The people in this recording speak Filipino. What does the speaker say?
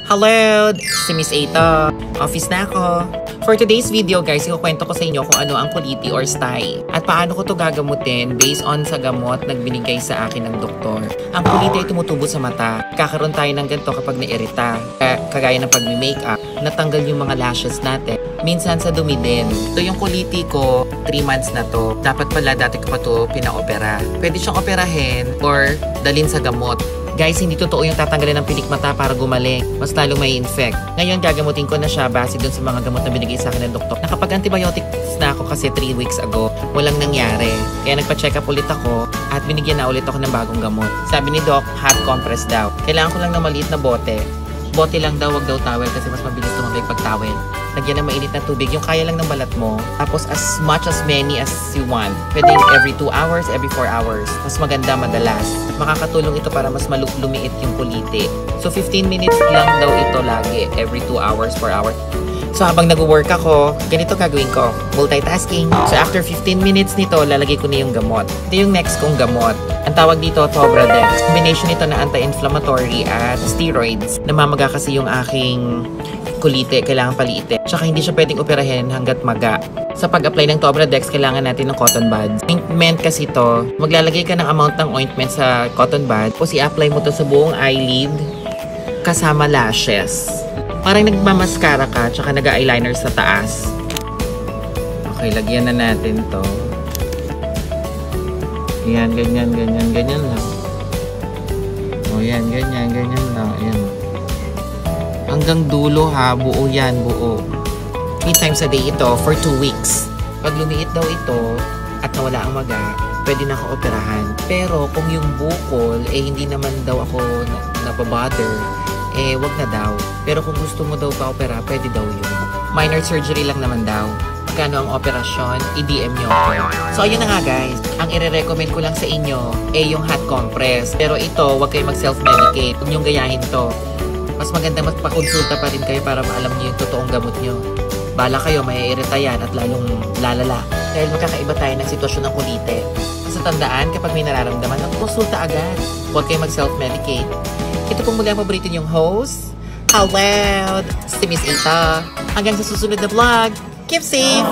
Hello! Si Miss Ata. Office na ako. For today's video guys, ikukwento ko sa inyo kung ano ang kuliti or stye at paano ko to gagamutin based on sa gamot na binigay sa akin ng doktor. Ang kuliti ay tumutubo sa mata. Kakaroon tayo ng ganito kapag nairita. Kagaya ng pag-makeup, natanggal yung mga lashes natin. Minsan sa dumi din. Ito yung kuliti ko, 3 months na to. Dapat pala dati ko pa to pina-opera. Pwede siyang operahin or dalhin sa gamot. Guys, hindi totoo yung tatanggalin ng pilik mata para gumaling. Mas lalo may infect. Ngayon, gagamutin ko na siya base dun sa mga gamot na binigay sa akin ng doktor. Nakapag-antibiotics na ako kasi 3 weeks ago. Walang nangyari. Kaya nagpa-check up ulit ako at binigyan na ulit ako ng bagong gamot. Sabi ni Doc, hot compress daw. Kailangan ko lang ng maliit na bote. Bote lang daw, wag daw towel kasi mas mabilis tumabig pag towel. Lagyan ng mainit na tubig, yung kaya lang ng balat mo. Tapos as much as many as you want. Pwedeng every 2 hours, every 4 hours. Mas maganda madalas. Makakatulong ito para mas lumiit yung kuliti. So 15 minutes lang daw ito lagi. Every 2 hours, 4 hours. So habang nag-work ako, ganito gagawin ko. Multitasking. So after 15 minutes nito, lalagay ko na yung gamot. Ito yung next kong gamot. Ang tawag dito, Tobradex. Combination ito na anti-inflammatory at steroids. Namamaga kasi yung aking kulite, kailangan paliitin. Tsaka hindi siya pwedeng operahin hanggat maga. Sa pag-apply ng Tobradex, kailangan natin ng cotton buds. Ointment kasi to, maglalagay ka ng amount ng ointment sa cotton bud, tapos i-apply mo to sa buong eyelid kasama lashes. Parang nagmamaskara ka, tsaka nag-eyeliner sa taas. Okay, lagyan na natin to. Yan, ganyan lang. O yan, ganyan lang. Ayan. Hanggang dulo ha, buo yan, buo. 3 times a day ito for 2 weeks. Pag lumiit daw ito at nawala ang maga, pwede na ako operahan. Pero kung yung bukol, hindi naman daw ako napabother, wag na daw. Pero kung gusto mo daw pa-opera, pwede daw yun. Minor surgery lang naman daw. Magkano ang operasyon, i-DM nyo ako. So ayun na nga guys, ang i-recommend ko lang sa inyo yung hot compress. Pero ito, wag kayo mag-self-medicate. Huwag nyong gayahin to. Mas maganda magpakonsulta pa rin kayo para maalam nyo yung totoong gamot nyo. Bala kayo, may irita yan at lalong lalala. Dahil magkakaiba tayo ng sitwasyon ng kulite. Sa tandaan, kapag may nararamdaman, konsulta agad. Huwag kayo mag-self-medicate. Ito pong muli ang paborito nyong host. How loud! Si Miss Ita. Hanggang sa susunod na vlog. Keep safe!